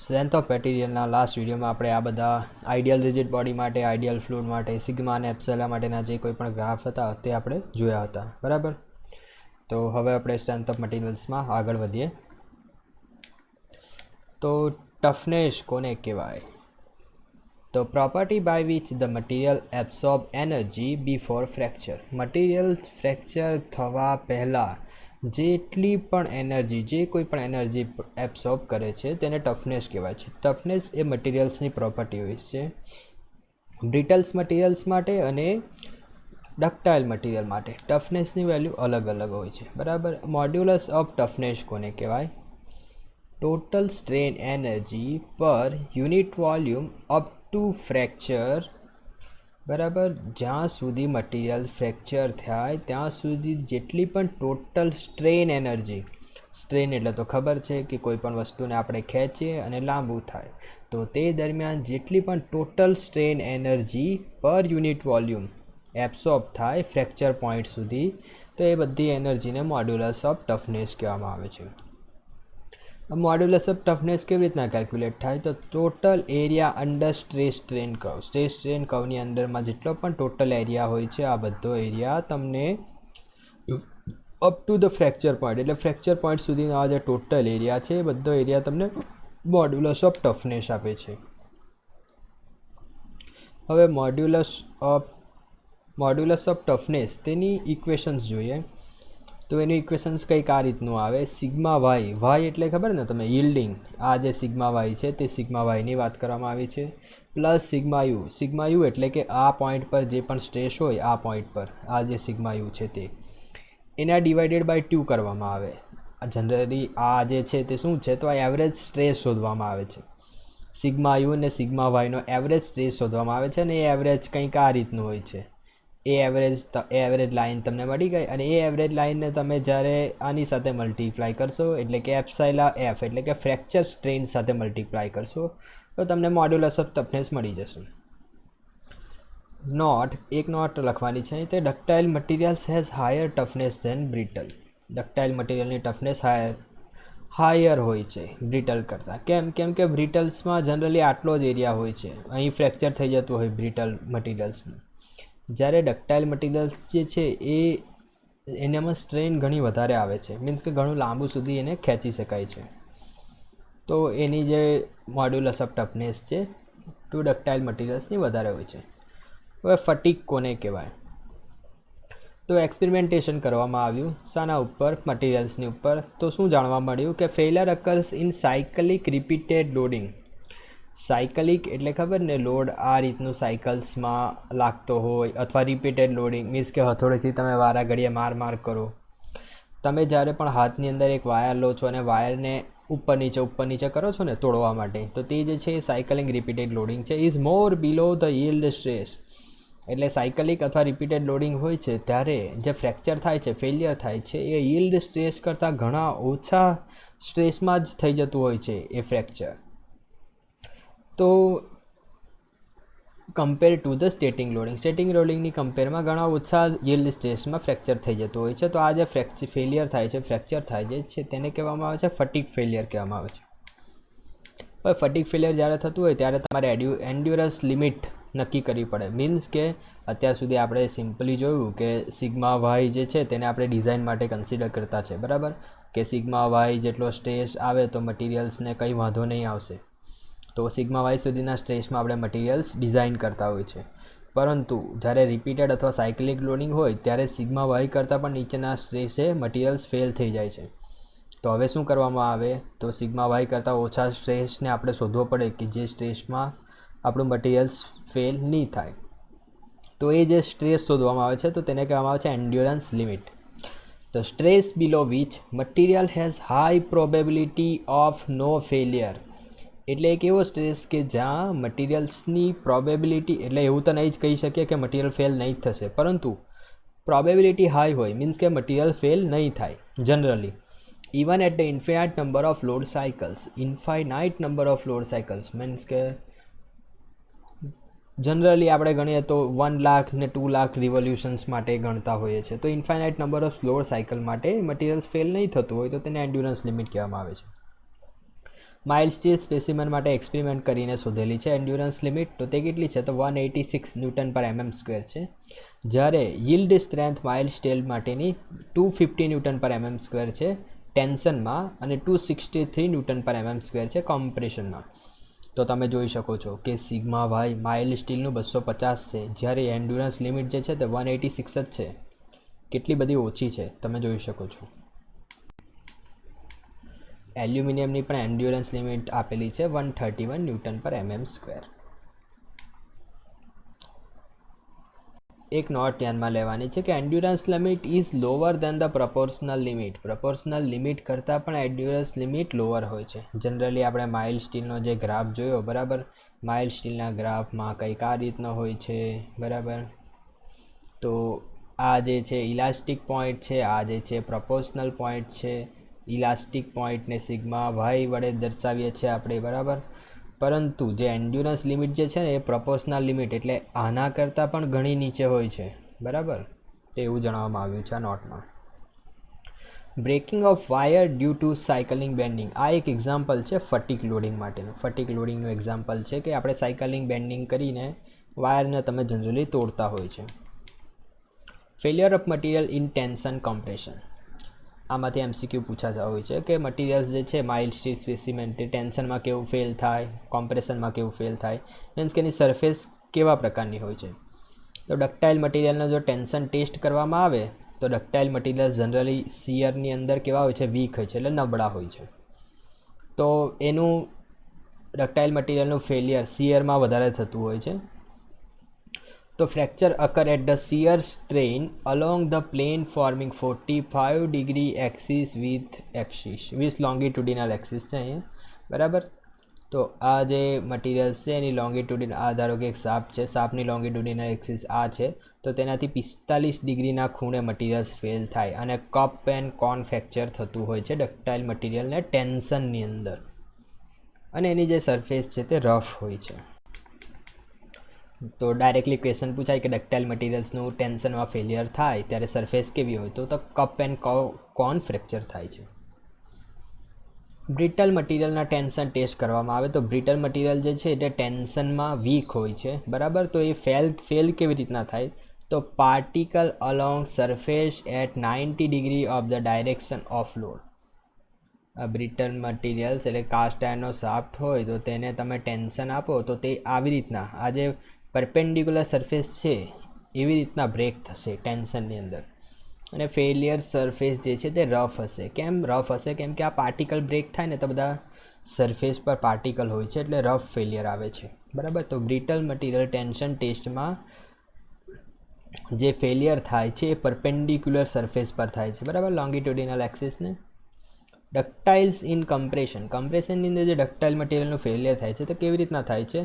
Strength of મટીરિયલના last વિડીયોમાં આપણે આ બધા આઈડિયલ રિજિડ બોડી માટે, આઈડિયલ ફ્લુઇડ માટે, સિગ્મા અને એપ્સિલન માટેના જે કોઈ પણ ગ્રાફ હતા તે આપણે જોયા હતા, બરાબર. તો હવે આપણે સ્ટ્રેન્થ ઓફ મટીરિયલ્સમાં આગળ વધીએ. તો ટફનેસ કોને કહેવાય? તો property by which the material absorb energy before fracture. Material fracture થવા પહેલાં જેટલી પણ એનર્જી, જે કોઈ પણ એનર્જી એબ્સોર્બ કરે છે તેને ટફનેસ કહેવાય છે. ટફનેસ એ મટીરિયલ્સની પ્રોપર્ટી હોય છે બ્રિટલ્સ મટીરિયલ્સ માટે અને ડક્ટાઇલ મટીરિયલ માટે. ટફનેસની વેલ્યુ અલગ અલગ હોય છે, બરાબર. મોડ્યુલસ ઓફ ટફનેસ કોને કહેવાય? ટોટલ સ્ટ્રેન એનર્જી પર unit volume up to fracture, બરાબર. જ્યાં સુધી મટીરિયલ ફ્રેક્ચર થાય ત્યાં સુધી જેટલી પણ ટોટલ સ્ટ્રેન એનર્જી, સ્ટ્રેન એટલે તો ખબર છે કે કોઈ પણ વસ્તુને આપણે ખેંચીએ અને લાંબુ થાય, તો તે દરમિયાન જેટલી પણ ટોટલ સ્ટ્રેન એનર્જી પર યુનિટ વોલ્યુમ એબ્સોર્બ થાય ફ્રેક્ચર પોઈન્ટ સુધી, તો એ બધી એનર્જીને મોડ્યુલસ ઓફ ટફનેસ કહેવામાં આવે છે. મોડ્યુલસ ઓફ ટફનેસ કેવી રીતના કેલ્ક્યુલેટ થાય? તો total area under stress strain curve. Stress strain કર્વની અંદરમાં જેટલો પણ ટોટલ એરિયા હોય છે, આ બધો એરિયા તમને up to the fracture point, એટલે ફ્રેક્ચર પોઈન્ટ સુધીનો આ જે ટોટલ એરિયા છે એ બધો એરિયા તમને મોડ્યુલસ ઓફ ટફનેસ આપે છે. હવે મોડ્યુલસ ઓફ ટફનેસ તેની ઇક્વેશન્સ જોઈએ. તો એનું ઇક્વેશન્સ કંઈક આ રીતનું આવે. સિગ્મા વાય એટલે ખબર ને તમે, યીલ્ડિંગ. આ જે સિગ્મા વાય છે તે સિગ્મા વાયની વાત કરવામાં આવી છે. પ્લસ સિગ્મા યુ એટલે કે આ પોઈન્ટ પર જે પણ સ્ટ્રેસ હોય, આ પોઈન્ટ પર આ જે સિગ્મા યુ છે તે એના ડિવાઇડેડ બાય 2 કરવામાં આવે. જનરલી આ જે છે તે શું છે? તો આ એવરેજ સ્ટ્રેસ શોધવામાં આવે છે. સિગ્મા યુ અને સિગ્મા વાયનો એવરેજ સ્ટ્રેસ શોધવામાં આવે છે અને એ એવરેજ કંઈક આ રીતનું હોય છે. એ એવરેજ લાઇન તમને મળી ગઈ અને એ એવરેજ લાઇનને તમે જ્યારે આની સાથે મલ્ટીપ્લાય કરશો, એટલે કે એપ્સાઇલા એફ એટલે કે ફ્રેક્ચર સ્ટ્રેન સાથે મલ્ટીપ્લાય કરશો, તો તમને મોડ્યુલસ ઓફ ટફનેસ મળી જશે. એક નોટ લખવાની છે તે ductile materials has higher toughness than brittle. Ductile મટીરિયલની ટફનેસ હાયર હોય છે બ્રિટલ કરતાં. કેમ કે બ્રિટલ્સમાં જનરલી આટલો જ એરિયા હોય છે, અહીં ફ્રેક્ચર થઈ જતું હોય બ્રિટલ મટીરિયલ્સનું. જ્યારે ડક્ટાઇલ મટીરિયલ્સ જે છે એનામાં સ્ટ્રેન ઘણી વધારે આવે છે, મીન્સ કે ઘણું લાંબુ સુધી એને ખેંચી શકાય છે. તો એની જે મોડ્યુલસ ઓફ ટફનેસ છે ટુ ડક્ટાઇલ મટીરિયલ્સની વધારે હોય છે. હવે ફટીગ કોને કહેવાય? તો એક્સપેરિમેન્ટેશન કરવામાં આવ્યું શાના ઉપર? મટીરિયલ્સની ઉપર. તો શું જાણવા મળ્યું કે failure occurs in cyclic repeated loading. Cyclic એટલે ખબર ને, લોડ આ રીતનું સાયકલ્સમાં લાગતો હોય, અથવા રિપીટેડ લોડિંગ મીન્સ કે હથોડીથી તમે વારા ઘડીએ માર કરો. તમે જ્યારે પણ હાથની અંદર એક વાયર લો છો અને વાયરને ઉપર નીચે કરો છો ને તોડવા માટે, તો તે જે છે એ સાયકલિંગ રિપીટેડ લોડિંગ છે. Is more below the yield stress. એટલે સાયકલિક અથવા રિપીટેડ લોડિંગ હોય છે ત્યારે જે ફ્રેક્ચર થાય છે, ફેલિયર થાય છે, એ યીલ્ડ સ્ટ્રેસ કરતાં ઘણા ઓછા સ્ટ્રેસમાં જ થઈ જતું હોય છે એ ફ્રેક્ચર. તો કમ્પેર ટુ ધ સ્ટેટિંગ લોડિંગની કમ્પેરમાં ઘણા ઓછા યીલ્ડ સ્ટ્રેસમાં ફ્રેક્ચર થઈ જતું હોય છે. તો આ જે ફેલિયર થાય છે, ફ્રેક્ચર થાય છે તેને કહેવામાં આવે છે ફટીગ ફેલિયર કહેવામાં આવે છે. હવે ફટીગ ફેલિયર જ્યારે થતું હોય ત્યારે તમારે એન્ડ્યુરન્સ લિમિટ નક્કી કરવી પડે. મીન્સ કે અત્યાર સુધી આપણે સિમ્પલી જોયું કે સિગ્મા વાય જે છે તેને આપણે ડિઝાઇન માટે કન્સિડર કરતા છે, બરાબર. કે સિગ્મા વાય જેટલો સ્ટ્રેસ આવે તો મટીરિયલ્સને કંઈ વાંધો નહીં આવશે. તો સિગ્મા વાય સુધીના સ્ટ્રેસમાં આપણે મટીરિયલ્સ ડિઝાઇન કરતા હોય છે. પરંતુ જ્યારે રિપીટેડ અથવા સાયકલિક લોડિંગ હોય ત્યારે સિગ્મા વાય કરતાં પણ નીચેના સ્ટ્રેસે મટીરિયલ્સ ફેલ થઈ જાય છે. તો હવે શું કરવામાં આવે? તો સિગ્મા વાય કરતાં ઓછા સ્ટ્રેસને આપણે શોધવો પડે કે જે સ્ટ્રેસમાં આપણું મટીરિયલ્સ ફેલ નહીં થાય. તો એ જે સ્ટ્રેસ શોધવામાં આવે છે તો તેને કહેવામાં આવે છે endurance limit. The stress below which material has high probability of no failure. એટલે એક એવો સ્ટ્રેસ કે જ્યાં મટીરિયલ્સની પ્રોબેબિલિટી, એટલે એવું તો નહીં જ કહી શકીએ કે મટીરિયલ ફેલ નહીં જ થશે, પરંતુ પ્રોબેબિલિટી હાઈ હોય, મીન્સ કે મટીરિયલ ફેલ નહીં થાય generally. Even at the infinite number of load cycles. Means કે જનરલી આપણે ગણીએ તો 1 લાખ ને 2 લાખ રિવોલ્યુશન્સ માટે ગણતા હોઈએ છીએ. તો infinite number of load cycle માટે મટીરિયલ્સ ફેલ નહીં થતું હોય તો તેને એન્ડ્યુરન્સ લિમિટ કહેવામાં આવે છે. માઇલ્ડ સ્ટીલ સ્પેસિમેન માટે એક્સપેરિમેન્ટ કરીને શોધેલી છે એન્ડ્યુરન્સ લિમિટ. તો તે કેટલી છે? તો 186 ન્યૂટન પર mm સ્ક્વેર છે. જ્યારે yielding સ્ટ્રેન્થ માઇલ્ડ સ્ટીલ માટેની 250 ન્યૂટન પર mm સ્ક્વેર છે ટેન્શનમાં અને 263 ન્યૂટન પર mm સ્ક્વેર છે કોમ્પ્રેશનમાં. તો તમે જોઈ શકો છો કે સિગ્મા વાય માઇલ્ડ સ્ટીલનું 250 છે, જ્યારે એન્ડ્યુરન્સ લિમિટ જે છે તે 186 જ છે. કેટલી બધી ઓછી છે તમે જોઈ શકો છો. એલ્યુમિનિયમની પણ એન્ડ્યુરન્સ લિમિટ આપેલી છે 131 ન્યૂટન પર mm સ્ક્વેર. એક નોટ ધ્યાનમાં લેવાની છે કે endurance limit is lower than the proportional limit. Proportional limit કરતાં પણ એન્ડ્યુરન્સ લિમિટ લોઅર હોય છે. જનરલી આપણે માઇલ્ડ સ્ટીલનો જે ગ્રાફ જોયો બરાબર, માઇલ્ડ સ્ટીલના ગ્રાફમાં કંઈક આ રીતનો હોય છે બરાબર. તો આ જે છે ઇલાસ્ટિક પોઈન્ટ છે, આ જે છે પ્રપોર્શનલ પોઈન્ટ છે. ઇલાસ્ટિક પોઈન્ટને સિગ્મા વાય વડે દર્શાવીએ છીએ આપણે બરાબર. પરંતુ જે એન્ડ્યુરન્સ લિમિટ જે છે ને એ પ્રપોર્શનલ લિમિટ એટલે આના કરતાં પણ ઘણી નીચે હોય છે બરાબર. તો એવું જણાવવામાં આવ્યું છે આ નોટમાં. Breaking of wire due to cycling bending, આ એક એક્ઝામ્પલ છે ફટીક લોડિંગ માટેનું. ફટીક લોડિંગનું એક્ઝામ્પલ છે કે આપણે સાયકલિંગ બેન્ડિંગ કરીને વાયરને તમે જનરલી તોડતા હોય છે. Failure of material in tension compression, આમાંથી MCQ પૂછાતા હોય છે કે મટીરિયલ્સ જે છે માઇલ્ડ સ્ટીલ સ્પેસિમેન તે ટેન્શનમાં કેવું ફેલ થાય, કોમ્પ્રેશનમાં કેવું ફેલ થાય, મીન્સ કે એની સરફેસ કેવા પ્રકારની હોય છે. તો ડક્ટાઇલ મટીરિયલનો જો ટેન્શન ટેસ્ટ કરવામાં આવે તો ડક્ટાઇલ મટીરિયલ જનરલી શિયરની અંદર કેવા હોય છે? વીક હોય છે, એટલે નબળા હોય છે. તો એનું ડક્ટાઇલ મટીરિયલનું ફેલિયર શિયરમાં વધારે થતું હોય છે. તો fracture occur at the shear strain along the plane forming 45 degree axis with longitudinal axis છે અહીંયા બરાબર. તો આ જે મટીરિયલ્સ છે એની લોંગિટ્યુડિન, આ ધારો કે એક સાપ છે, સાપની લોંગિટ્યુડિનલ એક્સિસ આ છે, તો તેનાથી 45 ડિગ્રીના ખૂણે મટીરિયલ્સ ફેલ થાય અને કપ એન્ડ કોન ફ્રેક્ચર થતું હોય છે ડક્ટાઇલ મટીરિયલને ટેન્શનની અંદર. અને એની જે સરફેસ છે તે રફ હોય છે. તો ડાયરેક્ટલી ક્વેશ્ચન પૂછાય કે ડક્ટાઇલ મટીરિયલ્સનું ટેન્શનમાં ફેલિયર થાય ત્યારે સરફેસ કેવી હોય? તો કપ એન્ડ કોન ફ્રેક્ચર થાય છે. બ્રિટલ મટીરિયલના ટેન્શન ટેસ્ટ કરવામાં આવે તો બ્રિટલ મટીરિયલ જે છે તે ટેન્શનમાં વીક હોય છે બરાબર. તો એ ફેલ કેવી રીતના થાય? તો particle along surface at 90 degree of the direction of load. Brittle materials એટલે કાસ્ટ આયર્નનો શાફ્ટ હોય તો તેને તમે ટેન્શન આપો તો તે આવી રીતના આ જે પરપેન્ડિક્યુલર સરફેસ છે એવી રીતના બ્રેક થશે ટેન્શનની અંદર. અને ફેલિયર સરફેસ જે છે તે રફ હશે. કેમ રફ હશે? કેમ કે આ પાર્ટિકલ બ્રેક થાય ને તો બધા સરફેસ પર પાર્ટિકલ હોય છે એટલે રફ ફેલિયર આવે છે બરાબર. તો બ્રિટલ મટીરિયલ ટેન્શન ટેસ્ટમાં જે ફેલિયર થાય છે એ પરપેન્ડિક્યુલર સરફેસ પર થાય છે બરાબર, લોંગિટ્યુડિનલ એક્સિસને. ડક્ટાઇલ્સ ઇન કમ્પ્રેશન, કમ્પ્રેશનની અંદર જે ડક્ટાઇલ મટીરિયલનું ફેલિયર થાય છે તો કેવી રીતના થાય છે?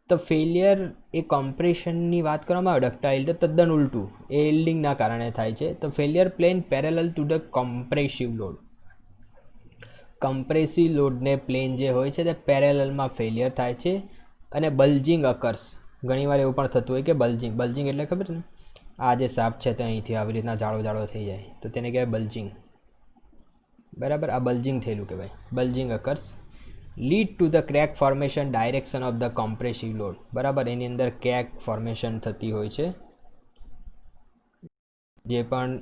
તો ફેલિયર એ કોમ્પ્રેશનની વાત કરવામાં આવે ડક્ટાઇલ તો તદ્દન ઉલટું, એ yieldingના કારણે થાય છે. તો failure plane parallel to the compressive load. Compressive લોડને પ્લેન જે હોય છે તે પેરેલલમાં ફેલિયર થાય છે. અને બલ્જિંગ અકર્સ, ઘણીવાર એવું પણ થતું હોય કે બલ્જિંગ એટલે ખબર ને, આ જે સાપ છે તે અહીંથી આવી રીતના જાડો થઈ જાય તો તેને કહેવાય બલ્જિંગ બરાબર. આ બલ્જિંગ થયેલું કહેવાય. Bulging occurs lead to the crack formation direction of the compressive load બરાબર. એની અંદર ક્રેક ફોર્મેશન થતી હોય છે. જે પણ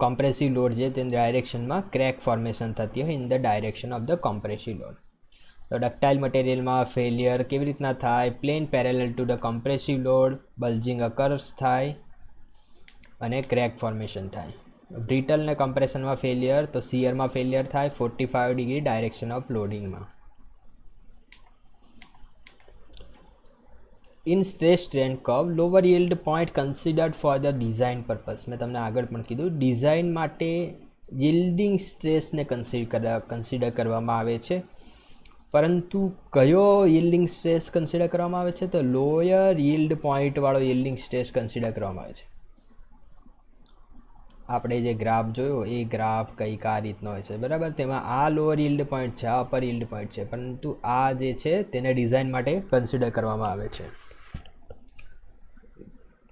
કોમ્પ્રેસિવ લોડ છે તેની ડાયરેક્શનમાં ક્રેક ફોર્મેશન થતી હોય in the direction of the compressive load. તો ડક્ટાઇલ મટીરિયલમાં ફેલિયર કેવી રીતના થાય? Plane parallel to the compressive load, bulging occurs થાય અને ક્રેક ફોર્મેશન થાય. બ્રિટલને કમ્પ્રેશનમાં ફેલિયર તો શિયરમાં ફેલિયર થાય 45 ડિગ્રી ડાયરેક્શન ઓફ લોડિંગમાં. In stress strain curve lower yield point considered for the design purpose. મેં તમને આગળ પણ કીધું ડિઝાઇન માટે yielding સ્ટ્રેસને કન્સિડર કરવામાં આવે છે. પરંતુ કયો yielding સ્ટ્રેસ કન્સિડર કરવામાં આવે છે? તો lower yield પોઈન્ટવાળો yielding stress consider કરવામાં આવે છે. આપણે જે ગ્રાફ જોયો એ ગ્રાફ કંઈક આ રીતનો હોય છે બરાબર. તેમાં આ લોઅર yield પોઈન્ટ છે, આ અપર yield પોઈન્ટ છે, પરંતુ આ જે છે તેને ડિઝાઇન માટે કન્સિડર કરવામાં આવે છે.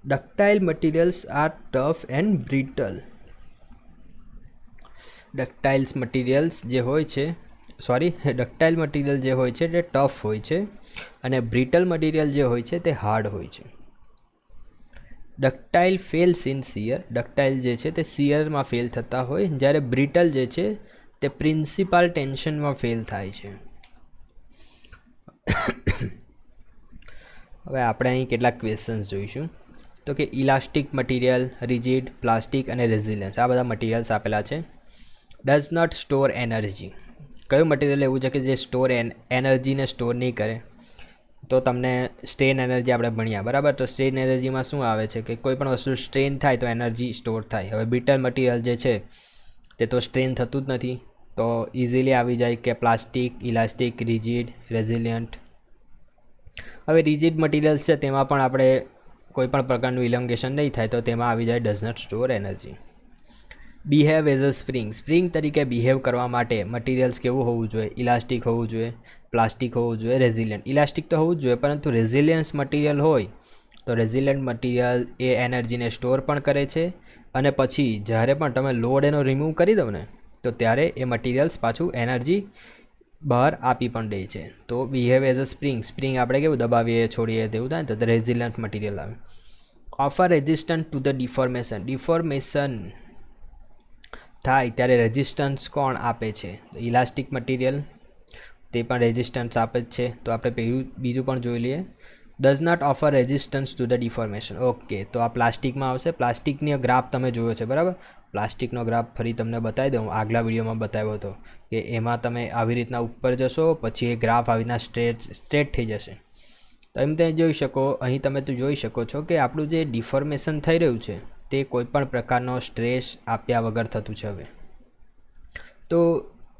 Ductile materials are tough and brittle. Ductiles materials જે હોય છે સોરી ડક્ટાઇલ મટીરિયલ જે હોય છે તે ટફ હોય છે અને બ્રિટલ મટીરિયલ જે હોય છે તે હાર્ડ હોય છે. Ductile fails in shear, ductile જે છે તે શિયરમાં ફેલ થતા હોય, જ્યારે બ્રિટલ જે છે તે પ્રિન્સિપાલ ટેન્શનમાં ફેલ થાય છે. હવે આપણે અહીં કેટલાક ક્વેશ્ચન્સ જોઈશું. તો કે ઇલાસ્ટિક મટીરિયલ, રિજિડ, પ્લાસ્ટિક અને રેઝિલિયન્સ, આ બધા મટીરિયલ્સ આપેલા છે. ડઝ નોટ સ્ટોર એનર્જી, કયું મટીરિયલ એવું છે કે જે એનર્જીને સ્ટોર નહીં કરે? તો તમને સ્ટ્રેન એનર્જી આપણે ભણ્યા, બરાબર. તો સ્ટ્રેન એનર્જીમાં શું આવે છે કે કોઈ પણ વસ્તુ સ્ટ્રેન થાય તો એનર્જી સ્ટોર થાય. હવે બ્રિટલ મટીરિયલ જે છે તે તો સ્ટ્રેન થતું જ નથી, તો ઇઝીલી આવી જાય કે પ્લાસ્ટિક, ઇલાસ્ટિક, રિજિડ, રેઝિલિયન્ટ. હવે રિજિડ મટીરિયલ્સ છે તેમાં પણ આપણે કોઈ પણ પ્રકારનું ઇલોંગેશન નહીં થાય, તો તેમાં આવી જાય does not store energy. Behave as a spring, spring તરીકે બિહેવ કરવા માટે મટીરિયલ્સ કેવું હોવું જોઈએ? ઇલાસ્ટિક હોવું જોઈએ, પ્લાસ્ટિક હોવું જોઈએ, રેઝિલિયન્ટ. ઇલાસ્ટિક તો હોવું જ જોઈએ, પરંતુ રેઝિલિયન્સ મટીરિયલ હોય તો રેઝિલિયન્ટ મટીરિયલ એ એનર્જીને સ્ટોર પણ કરે છે અને પછી જ્યારે પણ તમે લોડ એનો રિમૂવ કરી દો ને તો ત્યારે એ મટીરિયલ્સ પાછું એનર્જી બહાર આપી પણ દે છે. તો behave as a spring, spring આપણે કેવું દબાવીએ છોડીએ તેવું થાય ને, તો રેઝિલિયન્ટ મટીરિયલ આવે. Offer resistant two the deformation, deformation થાય ત્યારે રેઝિસ્ટન્સ કોણ આપે છે? ઇલાસ્ટિક મટીરિયલ, તે પણ રેઝિસ્ટન્સ આપે જ છે. તો આપણે બીજું પણ જોઈ લઈએ. Does not offer resistance to the deformation, okay. તો આ પ્લાસ્ટિકમાં આવશે. પ્લાસ્ટિકની ગ્રાફ તમે જોયો છે, બરાબર. પ્લાસ્ટિકનો ગ્રાફ ફરી તમને બતાવી દઉં, આગલા વિડીયોમાં બતાવ્યો હતો કે એમાં તમે આવી રીતના ઉપર જશો પછી એ ગ્રાફ આવી રીતના સ્ટ્રેટ થઈ જશે. તો એમ તમે જોઈ શકો, અહીં તમે તો જોઈ શકો છો કે આપણું જે ડિફોર્મેશન થઈ રહ્યું છે તે કોઈપણ પ્રકારનો સ્ટ્રેસ આપ્યા વગર થતું છે. હવે તો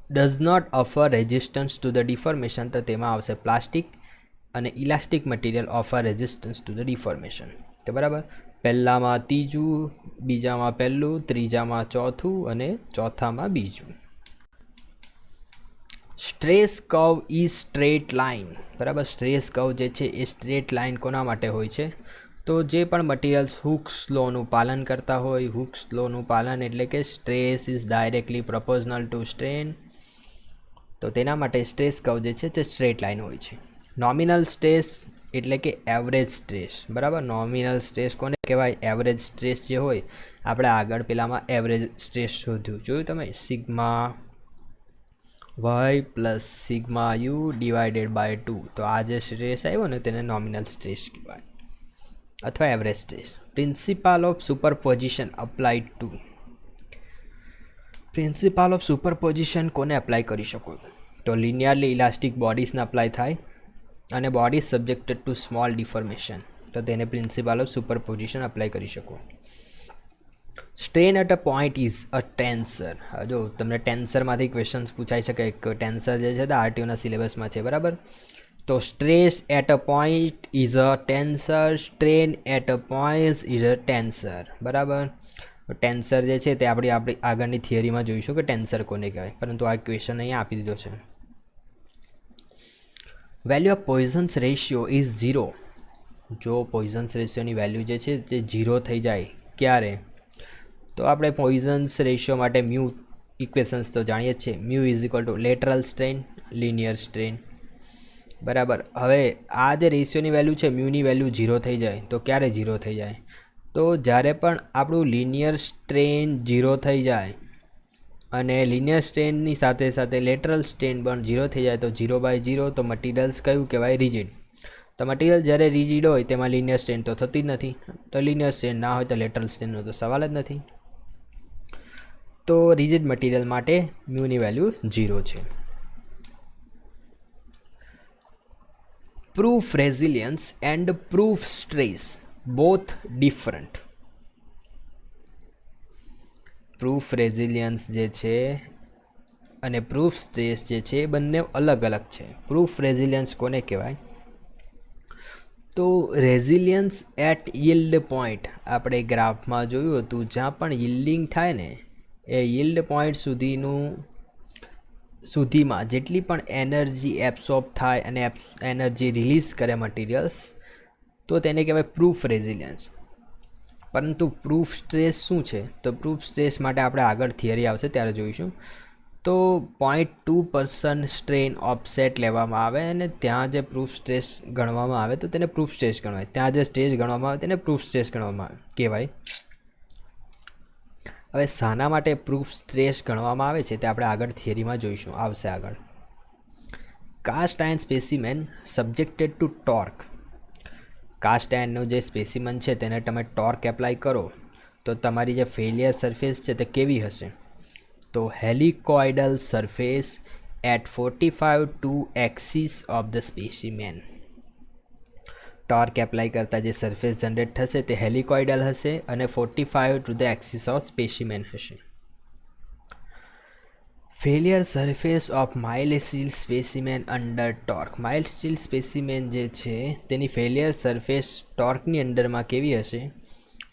does not offer resistance to the deformation, તો તેમાં આવશે પ્લાસ્ટિક અને elastic material offer resistance to the deformation. તો બરાબર, પહેલામાં ત્રીજું, બીજામાં પહેલું, ત્રીજામાં ચોથું અને ચોથામાં બીજું. Stress curve is straight line, બરાબર. સ્ટ્રેસ કર્વ જે છે એ સ્ટ્રેટ લાઇન કોના માટે હોય છે? તો જે પણ મટીરિયલ્સ હુક્સ લોનું પાલન કરતા હોય, હુક્સ લોનું પાલન એટલે કે stress is directly proportional two strain, તો તેના માટે સ્ટ્રેસ કર્વ જે છે તે સ્ટ્રેટ લાઇન હોય છે. નોમિનલ સ્ટ્રેસ એટલે કે એવરેજ સ્ટ્રેસ, બરાબર. નોમિનલ સ્ટ્રેસ કોને કહેવાય? એવરેજ સ્ટ્રેસ જે હોય, આપણે આગળ પેલામાં એવરેજ સ્ટ્રેસ શોધ્યું, જોયું તમે? Sigma y plus sigma u divided by 2. તો આ જે સ્ટ્રેસ આવ્યો ને તેને નોમિનલ સ્ટ્રેસ કહેવાય અથવા average stress. Principle of superposition applied to, principle of superposition કોને એપ્લાય કરી શકો? તો લિનિયરલી ઇલાસ્ટિક બોડીઝને અપ્લાય થાય અને body subjected to small deformation, તો તેને પ્રિન્સિપાલ ઓફ સુપરપોઝિશન અપ્લાય કરી શકો. Strain at a point is a tensor. જો તમને ટેન્સરમાંથી ક્વેશ્ચન્સ પૂછાઈ શકે, ટેન્સર જે છે તે આરટીઓના સિલેબસમાં છે, બરાબર. તો stress at a point is a tensor, strain at a point is a tensor, બરાબર. ટેન્સર જે છે તે આપણી આગળની થિયરીમાં જોઈશું કે ટેન્સર કોને કહેવાય, પરંતુ આ ક્વેશ્ચન અહીંયા આપી દીધો છે. Value of Poisson's ratio is 0. જો પોઈઝન્સ રેશિયોની વેલ્યુ જે છે તે 0 થઈ જાય, ક્યારે? તો આપણે પોઈઝન્સ રેશિયો માટે મ્યુ ઇક્વેશન્સ તો જાણીએ જ છીએ. Mu is equal two lateral strain, linear strain, બરાબર. હવે આ જે રેશિયોની વેલ્યુ છે, મ્યુની વેલ્યુ 0 થઈ જાય તો ક્યારે 0 થઈ જાય? તો જ્યારે પણ આપણું લિનિયર સ્ટ્રેન 0 થઈ જાય અને લિનિયર સ્ટ્રેનની સાથે સાથે લેટરલ સ્ટ્રેન પણ 0 થઈ જાય, તો 0/0, તો મટીરિયલ્સ કયું કહેવાય? રિજિડ. તો મટીરિયલ જ્યારે રિજિડ હોય તેમાં લિનિયર સ્ટ્રેન તો થતી જ નથી, તો લિનિયર સ્ટ્રેન ના હોય તો લેટરલ સ્ટ્રેનનો તો સવાલ જ નથી. તો રિજિડ મટીરિયલ માટે મ્યુની વેલ્યુ 0 છે. Proof resilience and proof stress both different. Proof resilience જે છે અને પ્રૂફ સ્ટ્રેસ જે છે એ બંને અલગ અલગ છે. પ્રૂફ રેઝિલિયન્સ કોને કહેવાય? તો રેઝિલિયન્સ એટ યીલ્ડ પોઈન્ટ, આપણે ગ્રાફમાં જોયું હતું, જ્યાં પણ યીલ્ડિંગ થાય ને એ યીલ્ડ પોઈન્ટ સુધીમાં જેટલી પણ એનર્જી એબ્સોર્બ થાય અને એનર્જી રિલીઝ કરે મટીરિયલ્સ, તો તેને કહેવાય પ્રૂફ રેઝિલિયન્સ. પરંતુ પ્રૂફ સ્ટ્રેસ શું છે? તો પ્રૂફ સ્ટ્રેસ માટે આપણે આગળ થિયરી આવશે ત્યારે જોઈશું. તો 0.2% સ્ટ્રેન ઓફસેટ લેવામાં આવે અને ત્યાં જે પ્રૂફ સ્ટ્રેસ ગણવામાં આવે તો તેને પ્રૂફ સ્ટ્રેસ ગણવાય. ત્યાં જે સ્ટ્રેસ ગણવામાં આવે તેને પ્રૂફ સ્ટ્રેસ ગણવામાં કહેવાય. હવે શાના માટે પ્રૂફ સ્ટ્રેસ ગણવામાં આવે છે તે આપણે આગળ થિયરીમાં જોઈશું, આવશે આગળ. Cast iron specimen subjected to torque. Cast આયર્નનું જે સ્પેસિમેન છે તેને તમે ટોર્ક એપ્લાય કરો તો તમારી જે ફેલિયર સરફેસ છે તે કેવી હશે? તો helicoidal surface at 45 to axis of the specimen. Torque apply કરતાં જે સરફેસ જનરેટ થશે તે હેલિકોઇડલ હશે અને 45 to the axis of specimen હશે. Failure surface of mild steel specimen under torque. Mild steel specimen જે છે તેની ફેલિયર સરફેસ ટોર્કની અંડરમાં કેવી હશે?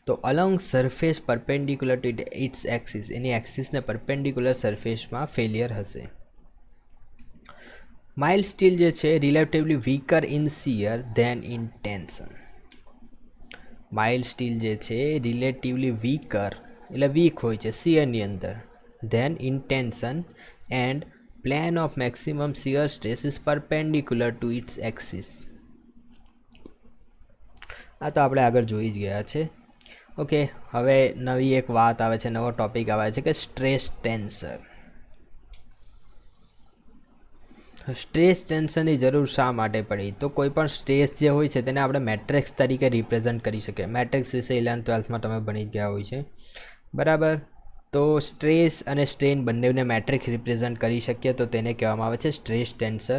તો along surface perpendicular to its axis, એની એક્સિસને પરપેન્ડિક્યુલર સરફેસમાં ફેલિયર હશે. માઇલ્ડ સ્ટીલ જે છે relatively weaker in shear than in tension. Mild steel જે છે રિલેટિવલી વીકર એટલે વીક હોય છે શિયરની અંદર, then in tension and plane of maximum shear stress is perpendicular to its axis. આ તો આપણે આગળ જોઈ જ ગયા છે. ઓકે, હવે નવી એક વાત આવે છે, નવો ટોપિક આવે છે કે સ્ટ્રેસ ટેન્સર. સ્ટ્રેસ ટેન્સરની જરૂર શા માટે પડી? તો કોઈ પણ સ્ટ્રેસ જે હોય છે તેને આપણે મેટ્રિક્સ તરીકે રિપ્રેઝન્ટ કરી શકીએ. મેટ્રિક્સ વિશે 11th 12thમાં તમે ભણી ગયા હોય છે, બરાબર. તો સ્ટ્રેસ અને સ્ટ્રેન બંનેને મેટ્રિક્સ રિપ્રેઝન્ટ કરી શકીએ તો તેને કહેવામાં આવે છે સ્ટ્રેસ ટેન્સર.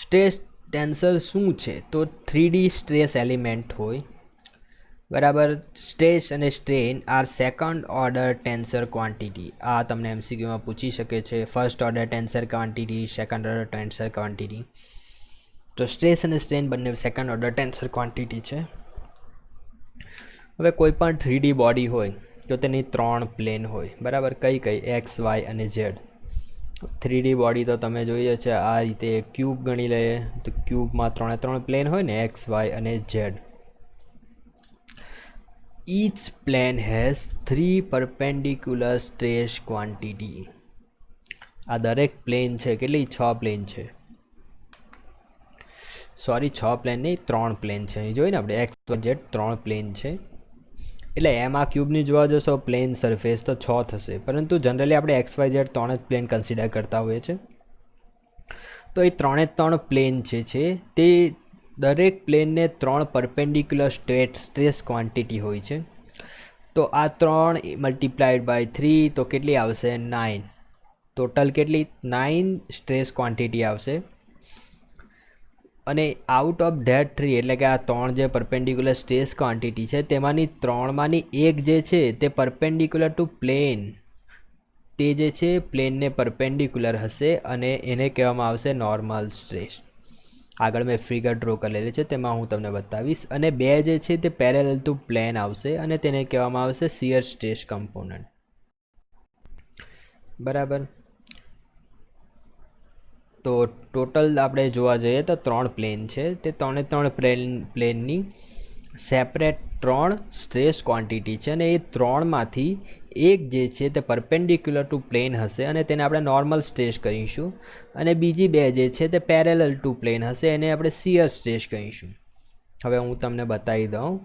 સ્ટ્રેસ ટેન્સર શું છે? તો 3D સ્ટ્રેસ એલિમેન્ટ હોય, બરાબર. સ્ટ્રેસ અને strain are second order tensor quantity. આ તમને એમસીક્યુમાં પૂછી શકે છે. First order tensor quantity, second order tensor quantity. તો સ્ટ્રેસ અને સ્ટ્રેન બંને સેકન્ડ ઓર્ડર ટેન્સર ક્વોન્ટિટી છે. હવે કોઈ પણ 3D બોડી હોય તો તેની 3 પ્લેન હોય, બરાબર. કઈ કઈ? એક્સ, વાય અને ઝેડ. 3D બોડી તો તમે જોઈએ છે આ રીતે. ક્યુબ ગણી લઈએ તો ક્યુબમાં 3 પ્લેન હોય ને, એક્સ, વાય અને Z. Each plane has 3 perpendicular stress quantity. આ દરેક પ્લેન છે કેટલી? 6 પ્લેન છે. સોરી, 6 પ્લેન નહીં, 3 પ્લેન છે. અહીં જોઈએ ને આપણે એક્સ, વાય, ઝેડ 3 પ્લેન છે. એટલે એમાં ક્યુબની જોવા જશો પ્લેન સરફેસ તો 6 થશે, પરંતુ જનરલી આપણે એક્સ, વાય, ઝેડ 3 જ પ્લેન કન્સિડર કરતા હોઈએ છીએ. તો એ 3 પ્લેન છે તે દરેક પ્લેનને 3 પરપેન્ડિક્યુલર સ્ટ્રેસ ક્વોન્ટિટી હોય છે. તો આ 3 મલ્ટીપ્લાઈડ બાય 3 તો કેટલી આવશે? 9. ટોટલ કેટલી? 9 સ્ટ્રેસ ક્વોન્ટિટી આવશે. અને આઉટ ઓફ ધેટ 3 એટલે કે આ 3 જે પરપેન્ડિક્યુલર સ્ટ્રેસ ક્વોન્ટિટી છે તેમાંની 3માંની એક જે છે તે પરપેન્ડિક્યુલર ટુ પ્લેન, તે જે છે પ્લેનને પરપેન્ડિક્યુલર હશે અને એને કહેવામાં આવશે નોર્મલ સ્ટ્રેસ. આગળ મેં ફિગર ડ્રો કરેલી છે તેમાં હું તમને બતાવીશ. અને 2 જે છે તે પેરેલલ ટુ પ્લેન આવશે અને તેને કહેવામાં આવશે શિયર સ્ટ્રેસ કમ્પોનન્ટ, બરાબર. તો ટોટલ આપણે જોવા જઈએ તો 3 પ્લેન છે. તે 3 પ્લેનની સેપરેટ 3 સ્ટ્રેસ ક્વોન્ટિટી છે અને એ 3માંથી એક જે છે તે પરપેન્ડિક્યુલર ટુ પ્લેન હશે અને તેને આપણે નોર્મલ સ્ટ્રેસ કહીશું. અને બીજી 2 જે છે તે પેરેલલ ટુ પ્લેન હશે, એને આપણે શિયર સ્ટ્રેસ કહીશું. હવે હું તમને બતાવી દઉં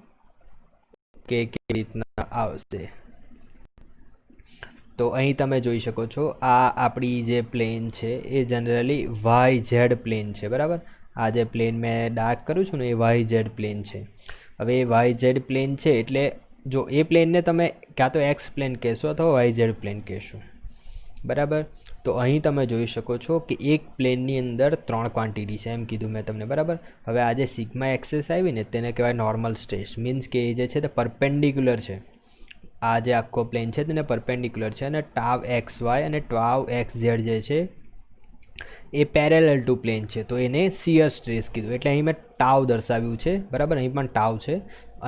કે કેવી રીતના આવશે. તો અહીં તમે જોઈ શકો છો આ આપણી જે પ્લેન છે એ જનરલી વાય ઝેડ પ્લેન છે, બરાબર. આ જે પ્લેન મેં ડાર્ક કરું છું ને એ વાય ઝેડ પ્લેન છે. હવે એ વાય ઝેડ પ્લેન છે એટલે જો એ પ્લેનને તમે કાં તો એક્સ પ્લેન કહેશો અથવા વાય ઝેડ પ્લેન કહેશો, બરાબર. તો અહીં તમે જોઈ શકો છો કે એક પ્લેનની અંદર 3 ક્વોન્ટિટી છે, એમ કીધું મેં તમને, બરાબર. હવે આ જે સિગ્મા એક્સેસ આવી ને તેને કહેવાય નોર્મલ સ્ટ્રેસ. મીન્સ કે એ જે છે તે પરપેન્ડિક્યુલર છે. આ જે આખો પ્લેન છે તેને પરપેન્ડિક્યુલર છે અને ટાવ એક્સ વાય અને ટાવ એક્સ ઝેડ જે છે એ પેરેલલ ટુ પ્લેન છે, તો એને શિયર સ્ટ્રેસ કીધું. એટલે અહીં મેં ટાવ દર્શાવ્યું છે, બરાબર. અહીં પણ ટાવ છે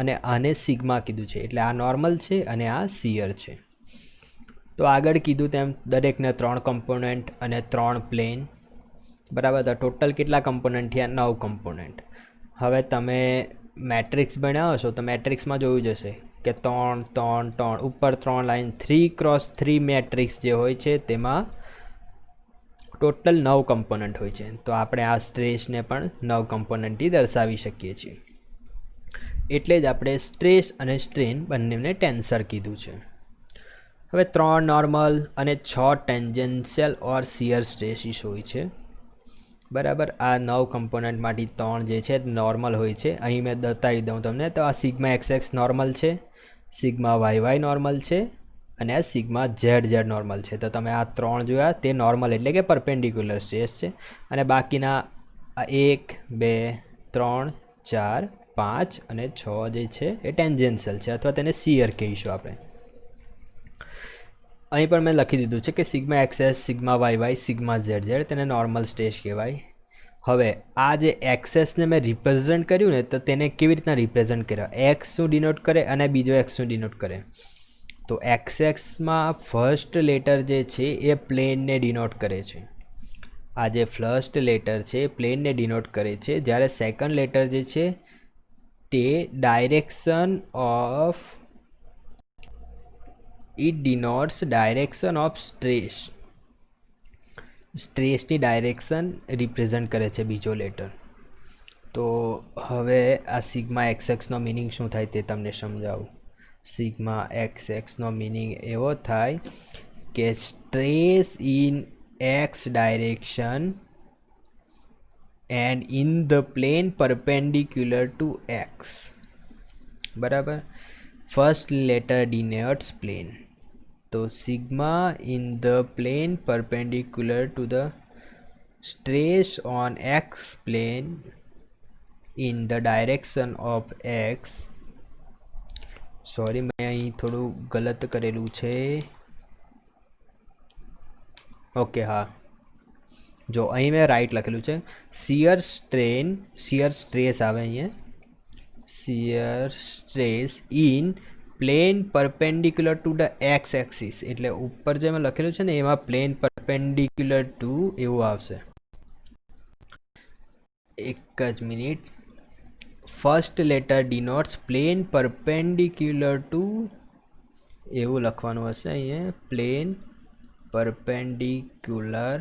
અને આને સિગ્મા કીધું છે. એટલે આ નોર્મલ છે અને આ શિયર છે. તો આગળ કીધું તેમ દરેકને 3 કમ્પોનન્ટ અને 3 પ્લેન, બરાબર. તો ટોટલ કેટલા કમ્પોનન્ટ થયા? 9 કમ્પોનન્ટ. હવે તમે મેટ્રિક્સ બનાવો છો તો મેટ્રિક્સમાં જોયું જશે કે 3 3 3 ઉપર 3 લાઈન 3x3 મેટ્રિક્સ જે હોય છે તેમાં ટોટલ 9 કમ્પોનન્ટ હોય છે. તો આપણે આ સ્ટ્રેસને પણ 9 કમ્પોનન્ટથી દર્શાવી શકીએ છીએ. એટલે જ આપણે સ્ટ્રેસ અને સ્ટ્રેન બંનેને ટેન્સર કીધું છે. હવે 3 નોર્મલ અને 6 ટેન્જન્શિયલ ઓર શિયર સ્ટ્રેસીસ હોય છે. બરાબર, આ 9 કમ્પોનન્ટમાંથી 3 જે છે નોર્મલ હોય છે. અહીં મેં બતાવી દઉં તમને, તો આ સિગ્મા XX નોર્મલ છે, સિગ્મા YY નોર્મલ છે અને આ સિગ્મા ZZ નોર્મલ છે. તો તમે આ 3 જોયા તે નોર્મલ એટલે કે પરપેન્ડિક્યુલર સ્ટ્રેસ છે. અને બાકીના 1 2 3 4 5 અને 6 જે છે એ ટેન્જન્શિયલ છે, અથવા તેને શિયર કહીશું આપણે. અહીં પણ મેં લખી દીધું છે કે sigma XS, sigma YY, sigma ZZ તેને નોર્મલ સ્ટ્રેસ કહેવાય. હવે આ જે એક્સેસને મેં રિપ્રેઝન્ટ કર્યું ને, તો તેને કેવી રીતના રિપ્રેઝન્ટ કર્યા? એક્સ શું ડિનોટ કરે અને બીજો એક્સ શું ડિનોટ કરે? તો એક્સએક્સમાં ફર્સ્ટ લેટર જે છે એ પ્લેનને ડિનોટ કરે છે. આ જે ફર્સ્ટ લેટર છે પ્લેનને ડિનોટ કરે છે, જ્યારે સેકન્ડ લેટર જે છે તે direction of it ડિનોટ્સ direction of stress. સ્ટ્રેસની ડાયરેક્શન રિપ્રેઝન્ટ કરે છે બીજો લેટર. તો હવે આ સિગ્મા XXનો મિનિંગ શું થાય તે તમને સમજાવું. સિગ્મા XXનો મિનિંગ એવો થાય કે stress in X direction and in the plane perpendicular to X. બરાબર, ફર્સ્ટ લેટર ડિનોટ્સ પ્લેન. તો sigma in the plane perpendicular to the stress on X plane in the direction of X. Sorry, મેં અહીં થોડું ગલત કરેલું છે. Okay, હા, જો અહીં મેં રાઈટ લખેલું છે. શિયર સ્ટ્રેસ આવે અહીંયા, shear stress in plane perpendicular to the X axis. એટલે ઉપર જે મેં લખેલું છે ને એમાં પ્લેન પરપેન્ડિક્યુલર ટુ એવું આવશે. એક જ minute. First letter denotes plane perpendicular to એવું લખવાનું હશે અહીંયા, plane perpendicular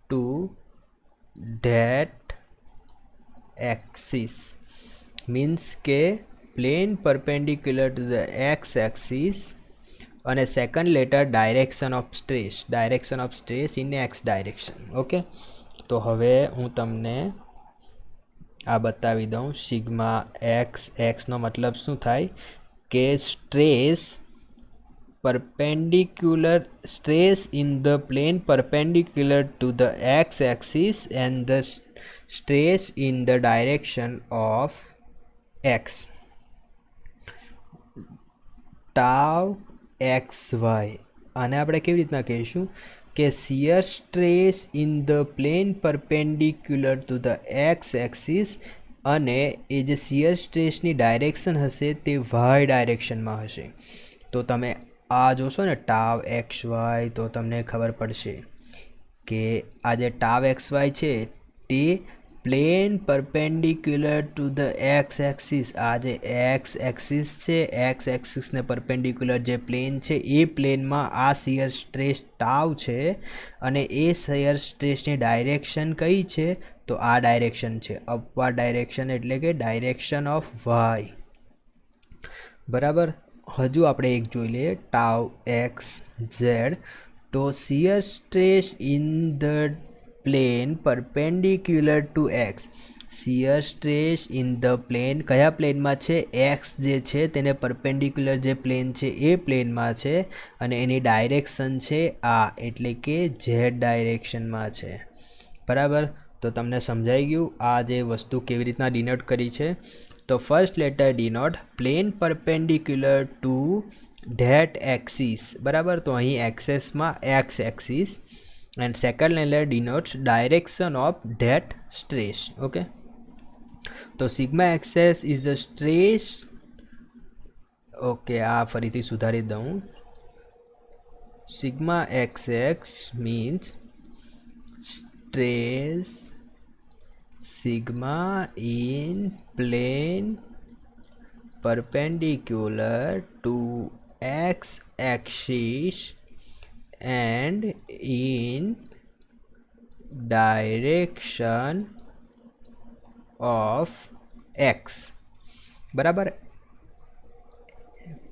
to that axis. Means કે plane perpendicular to the X axis અને second letter direction of stress in X direction. Okay, તો હવે હું તમને આ બતાવી દઉં. સિગ્મા XXનો મતલબ શું થાય કે stress in the plane perpendicular to the X axis and the stress in the direction of X. tau XY આને આપણે કેવી રીતના કહીશું કે shear stress in the plane perpendicular to the X axis, અને એ જે શિયર સ્ટ્રેસની ડાયરેક્શન હશે તે Y ડાયરેક્શનમાં હશે. તો તમે આ જોશો ને ટાવ XY, તો તમને ખબર પડશે કે આ જે ટાવ XY છે તે plane perpendicular to the X axis. આ જે X એક્સિસ છે, X એક્સિસને પરપેન્ડિક્યુલર જે પ્લેન છે એ પ્લેનમાં આ શિયર સ્ટ્રેસ ટાવ છે, અને એ શિયર સ્ટ્રેસની ડાયરેક્શન કઈ છે? તો આ ડાયરેક્શન છે, અપવર્ડ ડાયરેક્શન, એટલે કે ડાયરેક્શન ઓફ Y. બરાબર, હજુ આપણે એક જોઈ લઈએ, ટાવ XZ. તો shear stress in the plane perpendicular to X. Shear stress in the plane કયા પ્લેનમાં છે? X જે છે તેને પરપેન્ડિક્યુલર જે પ્લેન છે એ પ્લેનમાં છે, અને એની ડાયરેક્શન છે આ, એટલે કે Z ડાયરેક્શનમાં છે. બરાબર, તો તમને સમજાઈ ગયું આ જે વસ્તુ કેવી રીતના ડિનોટ કરી છે. તો first letter denote plane perpendicular to that axis. બરાબર, તો અહીં એક્સેસમાં X axis, and second letter denotes direction of that stress. Okay, તો sigma xs is the stress. Okay, આ ફરીથી સુધારી દઉં. sigma xx means stress sigma in plane perpendicular to x axis and in direction of x. બરાબર,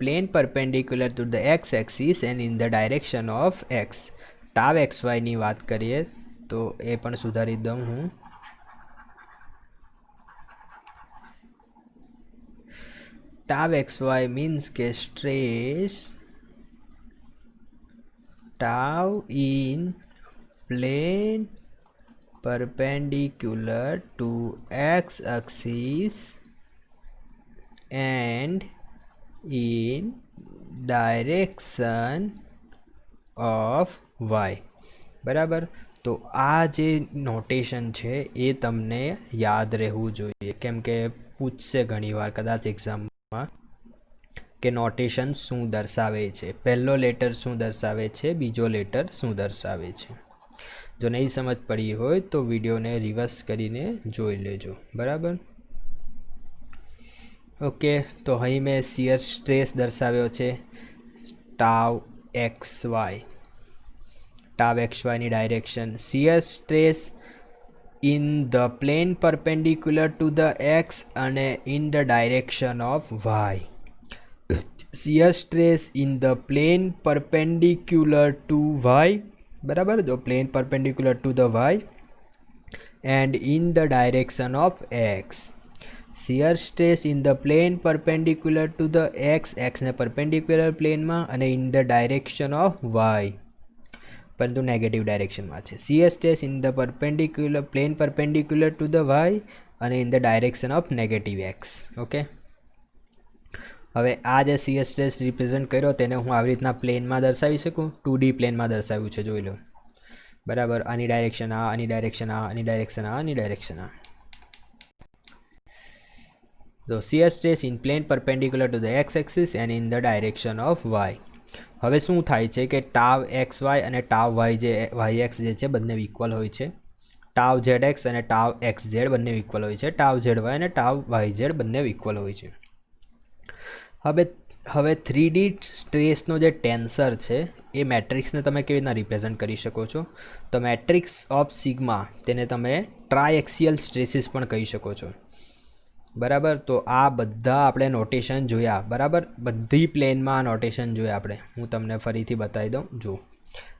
plane perpendicular to the x axis and in the direction of x. tau xy ની વાત કરીએ તો એ પણ સુધારી દઉં હું. tau xy means કે stress tau in plane perpendicular to x axis and in direction of y. બરાબર, તો આ જે નોટેશન છે એ તમને યાદ રહેવું જોઈએ, કેમ કે પૂછશે ઘણીવાર કદાચ એક્ઝામમાં કે નોટેશન શું દર્શાવે છે, પહેલો લેટર શું દર્શાવે છે, બીજો લેટર શું દર્શાવે છે. જો નહીં સમજ પડી હોય તો વિડીયોને રિવર્સ કરીને જોઈ લેજો. બરાબર, ઓકે. તો અહીં મેં શિયર સ્ટ્રેસ દર્શાવ્યો છે tau x Y. Tau X વાયની direction shear stress in the plane perpendicular to the X અને in the direction of Y. Shear stress in the plane perpendicular to Y. બરાબર, જો plane perpendicular to the Y and in the direction of X. Shear stress in the plane perpendicular to the X, એક્સને perpendicular પ્લેનમાં અને in the direction of Y, પરંતુ negative ડાયરેક્શનમાં છે. Shear stress in the perpendicular plane perpendicular to the Y અને in the direction of negative X. Okay, હવે આ જે શિયર સ્ટ્રેસ રિપ્રેઝન્ટ કર્યો તેને હું આવી રીતના પ્લેનમાં દર્શાવી શકું. 2D પ્લેનમાં દર્શાવ્યું છે, જોઈ લો. બરાબર, આની ડાયરેક્શન આ, આની ડાયરેક્શન આ, આની ડાયરેક્શન આ, આની ડાયરેક્શન આ. તો shear stress in plane perpendicular to the x axis and in the direction of y. હવે શું થાય છે કે ટાવ એક્સ વાય અને ટાવ વાય જે વાય એક્સ જે છે બંને ઇક્વલ હોય છે. ટાવ ઝેડ એક્સ અને ટાવ એક્સ ઝેડ બંને ઇક્વલ હોય છે. ટાવ ઝેડ વાય અને ટાવ વાય ઝેડ બંને ઇક્વલ હોય છે. હવે 3D સ્ટ્રેસનો જે ટેન્સર છે એ મેટ્રિક્સને તમે કેવી રીતના રિપ્રેઝન્ટ કરી શકો છો? તો મેટ્રિક્સ ઓફ સિગ્મા, તેને તમે ટ્રાયએક્સિયલ સ્ટ્રેસીસ પણ કહી શકો છો. બરાબર, તો આ બધા આપણે નોટેશન જોયા. બરાબર, બધી પ્લેનમાં નોટેશન જોયા આપણે. હું તમને ફરીથી બતાવી દઉં. જો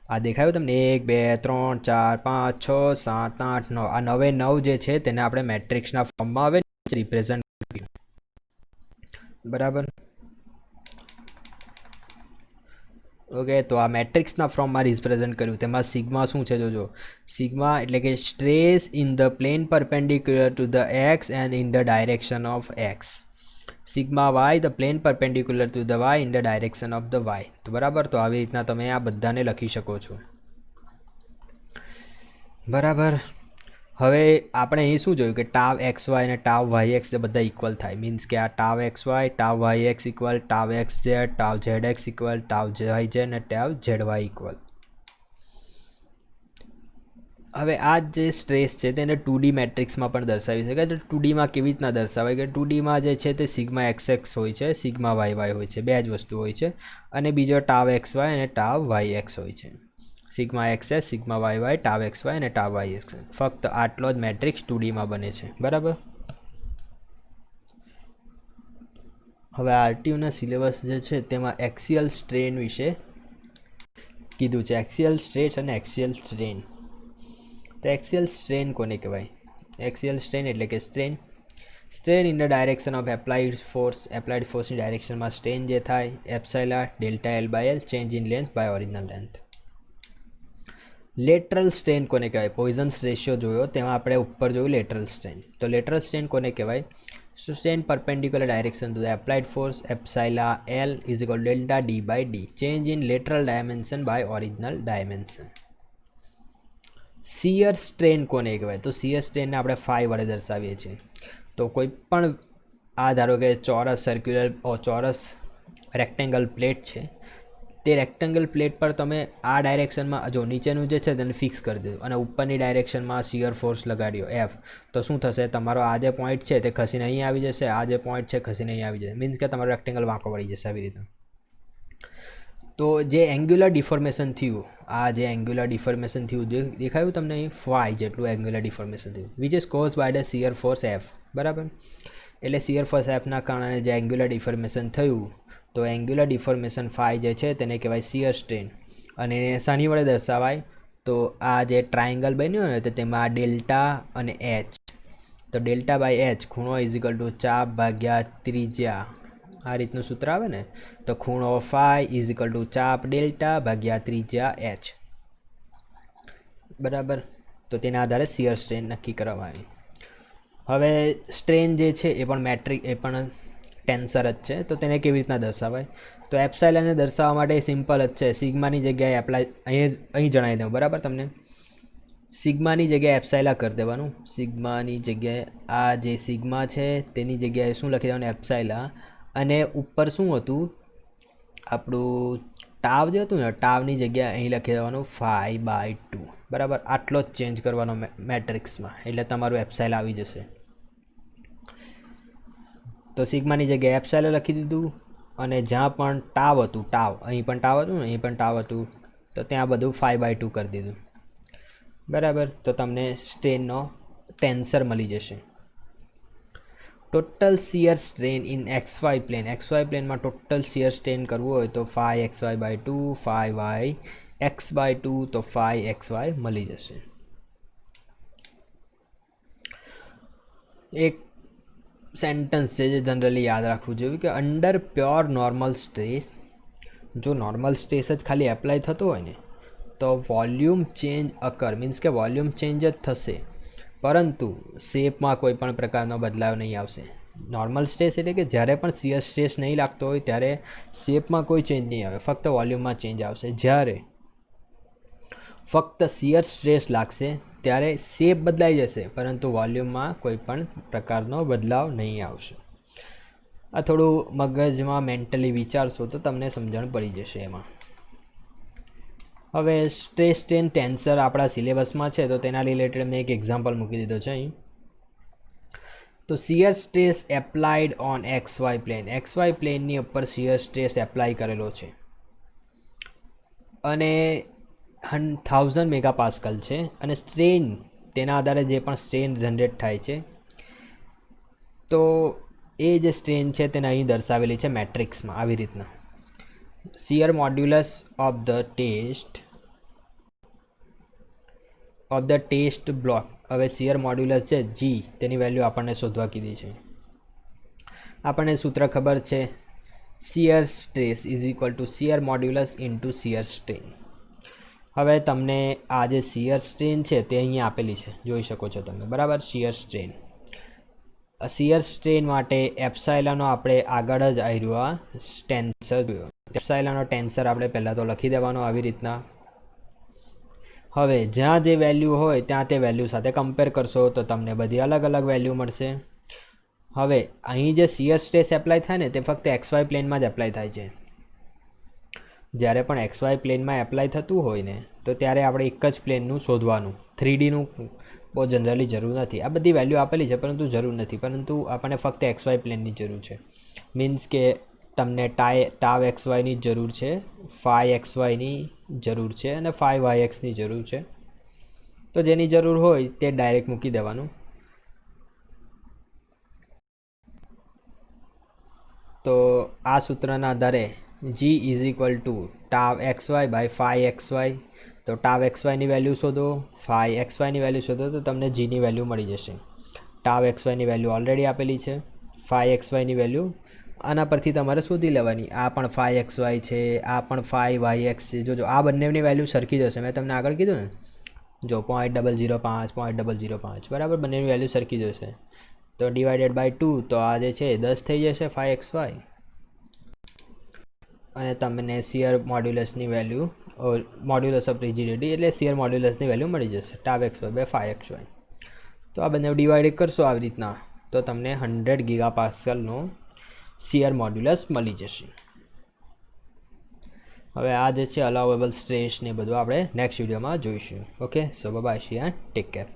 આ દેખાયું તમને 1 2 3 4 5 6 7 8 9. આ 9 9 જે છે તેને આપણે મેટ્રિક્સના ફોર્મમાં હવે રિપ્રેઝન્ટ કર્યું. બરાબર, ઓકે. તો આ મેટ્રિક્સના ફોર્મમાં રિપ્રેઝન્ટ કર્યું. તેમાં સિગ્મા શું છે જોજો. સિગ્મા એટલે કે stress in the plane perpendicular to the x and in the direction of x. Sigma y the plane perpendicular to the y in the direction of the y. તો બરાબર, તો આવી રીતના તમે આ બધાને લખી શકો છો. બરાબર, હવે આપણે અહીં શું જોયું કે ટાવ એક્સ વાય અને ટાવ વાય એક્સ એ બધા ઇક્વલ થાય. મીન્સ કે આ tau x Y, tau y x equal, tau x z, tau z x equal, tau y z અને ટાવ ઝેડ વાય ઇક્વલ. હવે આ જે સ્ટ્રેસ છે તેને 2D મેટ્રિક્સમાં પણ દર્શાવી શકાય. તો 2Dમાં કેવી રીતના દર્શાવાય કે 2Dમાં જે છે તે સિગ્મા એક્સ એક્સ હોય છે, સિગ્મા વાય વાય હોય છે, બે જ વસ્તુ હોય છે. અને બીજો ટાવ એક્સ વાય અને ટાવ વાય એક્સ હોય છે. Sigma x s, sigma y y, tau x y અને ટાવ વાય એક્સ. ફક્ત આટલો જ મેટ્રિક્સ 2Dમાં બને છે. બરાબર, હવે આરટીયુના સિલેબસ જે છે તેમાં એક્સિયલ સ્ટ્રેન વિશે કીધું છે. એક્સિયલ સ્ટ્રેસ અને એક્સિયલ સ્ટ્રેન. તો એક્સિયલ સ્ટ્રેન કોને કહેવાય? એક્સિયલ સ્ટ્રેન એટલે કે strain in the direction of applied force. Applied ફોર્સની ડાયરેક્શનમાં સ્ટ્રેન જે થાય, epsilon delta L by L, change in length by original length. Lateral strain કોને કહેવાય? પોઈઝન્સ રેશિયો જોયો તેમાં આપણે ઉપર જોયું લેટરલ સ્ટ્રેન. તો લેટરલ સ્ટ્રેન કોને કહેવાય? Strain perpendicular direction to the applied force, epsilon L is equal delta d by d, change in lateral dimension by original dimension. Shear strain કોને કહેવાય? તો શિયર સ્ટ્રેનને આપણે ફાઈ વડે દર્શાવીએ છીએ. તો કોઈ પણ આ ધારો કે ચોરસ સર્ક્યુલર ચોરસ રેક્ટેંગલ પ્લેટ છે, તે રેક્ટેંગલ પ્લેટ પર તમે આ ડાયરેક્શનમાં જો નીચેનું જે છે તેને ફિક્સ કરી દીધું અને ઉપરની ડાયરેક્શનમાં શિયર ફોર્સ લગાડ્યો એફ, તો શું થશે? તમારો આ જે પોઈન્ટ છે તે ખસીને અહીં આવી જશે, આ જે પોઈન્ટ છે ખસીને અહીં આવી જશે, મીન્સ કે તમારો રેક્ટેંગલ વાંકો વળી જશે આવી રીતે. તો જે એંગ્યુલર ડિફોર્મેશન થયું, આ જે એંગ્યુલર ડિફોર્મેશન થયું દેખાયું તમને અહીં ફાઈ જેટલું એંગ્યુલર ડિફોર્મેશન થયું, which is cause by the shear force f. બરાબર, એટલે શિયર ફોર્સ એફના કારણે જે એંગ્યુલર ડિફોર્મેશન થયું, તો એંગ્યુલર ડિફોર્મેશન ફાઈ જે છે તેને કહેવાય શિયર સ્ટ્રેન. અને એને શાની વડે દર્શાવાય? તો આ જે ટ્રાયંગલ બન્યો ને તો તેમાં ડેલ્ટા અને એચ, તો ડેલ્ટા બાય એચ ખૂણો ઇઝિકલ ટુ ચાપ ભાગ્યા ત્રિજ્યા, આ રીતનું સૂત્ર આવે ને, તો ખૂણો ફાઈ ઇઝિકલ ટુ ચાપ ડેલ્ટા ભાગ્યા ત્રિજ્યા એચ. બરાબર, તો તેના આધારે શિયર સ્ટ્રેન નક્કી કરવામાં આવી. હવે સ્ટ્રેન જે છે એ પણ મેટ્રિક, એ પણ ટેન્સર જ છે, તો તેને કેવી રીતના દર્શાવાય? તો એપ્સાઇલનને દર્શાવવા માટે સિમ્પલ જ છે, સિગ્માની જગ્યાએ એપ્લાય અહીં જણાવી દઉં. બરાબર, તમને સિગ્માની જગ્યાએ એપ્સાઇલા કરી દેવાનું. સિગ્માની જગ્યાએ આ જે સિગ્મા છે તેની જગ્યાએ શું લખી દેવાનું? એપ્સાઇલા. અને ઉપર શું હતું આપણું ટાવ જે હતું ને, ટાવની જગ્યાએ અહીં લખી દેવાનું 5/2. બરાબર, આટલો જ ચેન્જ કરવાનો મેટ્રિક્સમાં, એટલે તમારું એપ્સાઇલ આવી જશે. તો સિગ્માની જગ્યાએ એપ્સાઇલ લખી દીધું, અને જ્યાં પણ ટાવ હતું, ટાવ અહીં પણ ટાવ હતું ને, અહીં પણ ટાવ હતું, તો ત્યાં બધું 5/2 કરી દીધું. બરાબર, તો તમને સ્ટ્રેનનો ટેન્સર મળી જશે. Total shear strain in XY plane, XY પ્લેનમાં ટોટલ શિયર સ્ટ્રેન કરવું હોય તો 5xy/2, 5yx/2, તો 5xy મળી જશે. એક સેન્ટન્સ છે જે જનરલી યાદ રાખવું જોઈએ કે અંડર પ્યોર નોર્મલ સ્ટ્રેસ, જો નોર્મલ સ્ટ્રેસ જ ખાલી એપ્લાય થતો હોય ને તો વોલ્યુમ ચેન્જ અકર, મીન્સ કે વોલ્યુમ ચેન્જ જ થશે, પરંતુ શેપમાં કોઈ પણ પ્રકારનો બદલાવ નહીં આવશે. નોર્મલ સ્ટ્રેસ એટલે કે જ્યારે પણ શિયર સ્ટ્રેસ નહીં લાગતો હોય ત્યારે શેપમાં કોઈ ચેન્જ નહીં આવે, ફક્ત વોલ્યુમમાં ચેન્જ આવશે. જ્યારે ફક્ત શિયર સ્ટ્રેસ લાગશે ત્યારે શેપ બદલાઈ જશે, પરંતુ વોલ્યુમમાં કોઈ પણ પ્રકારનો બદલાવ નહીં આવશે. આ થોડું મગજમાં મેન્ટલી વિચારશો તો તમને સમજણ પડી જશે એમાં. હવે સ્ટ્રેસ સ્ટ્રેન ટેન્સર આપણા સિલેબસમાં છે, તો તેના રિલેટેડ મેં એક એક્ઝામ્પલ મૂકી દીધો છે અહીં. તો shear stress applied on XY plane, XY પ્લેનની ઉપર શિયર સ્ટ્રેસ એપ્લાય કરેલો છે અને 1000 મેગાપાસ્કલ છે, અને સ્ટ્રેન તેના આધારે જે પણ સ્ટ્રેન જનરેટ થાય છે, તો એ જે સ્ટ્રેન છે તેને અહીં દર્શાવેલી છે મેટ્રિક્સમાં આવી રીતના. Shear modulus of the test block. હવે શિયર મોડ્યુલસ છે G, તેની વેલ્યુ આપણને શોધવા કીધી છે. આપણને સૂત્ર ખબર છે, shear stress is equal to shear modulus into shear strain. હવે તમને આ જે શિયર સ્ટ્રેન છે તે અહીંયા આપેલી છે, જોઈ શકો છો તમે. બરાબર, શિયર સ્ટ્રેન, શિયર સ્ટ્રેન માટે એપ્સાઇલાનો આપણે આગળ જ આવ્યું આ ટેન્સર જોયો. એપ્સાઇલાનો ટેન્સર આપણે પહેલાં તો લખી દેવાનો આવી રીતના. હવે જ્યાં જે વેલ્યુ હોય ત્યાં તે વેલ્યુ સાથે કમ્પેર કરશો તો તમને બધી અલગ અલગ વેલ્યુ મળશે. હવે અહીં જે શિયર સ્ટ્રેસ એપ્લાય થાય ને તે ફક્ત XY પ્લેનમાં જ એપ્લાય થાય છે. જ્યારે પણ XY પ્લેનમાં એપ્લાય થતું હોય ને તો ત્યારે આપણે એક જ પ્લેનનું શોધવાનું, 3Dનું બહુ જનરલી જરૂર નથી. આ બધી વેલ્યુ આપેલી છે પરંતુ જરૂર નથી, પરંતુ આપણને ફક્ત XY પ્લેનની જરૂર છે. મીન્સ કે તમને ટાવ XYની જરૂર છે, 5xyની જરૂર છે અને 5yxની જરૂર છે. તો જેની જરૂર હોય તે ડાયરેક્ટ મૂકી દેવાનું. તો આ સૂત્રના આધારે G is equal to tau XY by 5xy, તો ટાવ XYની વેલ્યુ શોધો, 5xyની વેલ્યુ શોધો, તો તમને Gની વેલ્યુ મળી જશે. ટાવ XYની વેલ્યુ ઓલરેડી આપેલી છે, 5xyની વેલ્યુ આના પરથી તમારે શોધી લેવાની. આ પણ 5xy છે, આ પણ 5yx છે. જોજો આ બંનેની વેલ્યુ સરખી જશે, મેં તમને આગળ કીધું ને, જો 0.005, 0.005, બરાબર, બંનેની વેલ્યુ સરખી જશે. તો ડિવાઇડેડ બાય 2, તો આ જે છે 10 થઈ જશે 5xy, અને તમને શિયર મોડ્યુલસની વેલ્યુ, મોડ્યુલસ ઓફ રિજિડિટી એટલે શિયર મોડ્યુલસની વેલ્યુ મળી જશે, ટાવ XY બાય 5xy. તો આ બંને ડિવાઇડ કરશો આવી રીતના તો તમને 100 ગીગાપાસ્કલનો શિયર મોડ્યુલસ મળી જશે. હવે આ જે છે અલાઉએબલ સ્ટ્રેસ ને બધું આપણે નેક્સ્ટ વિડીયોમાં જોઈશું. Okay, so bye, see and take care.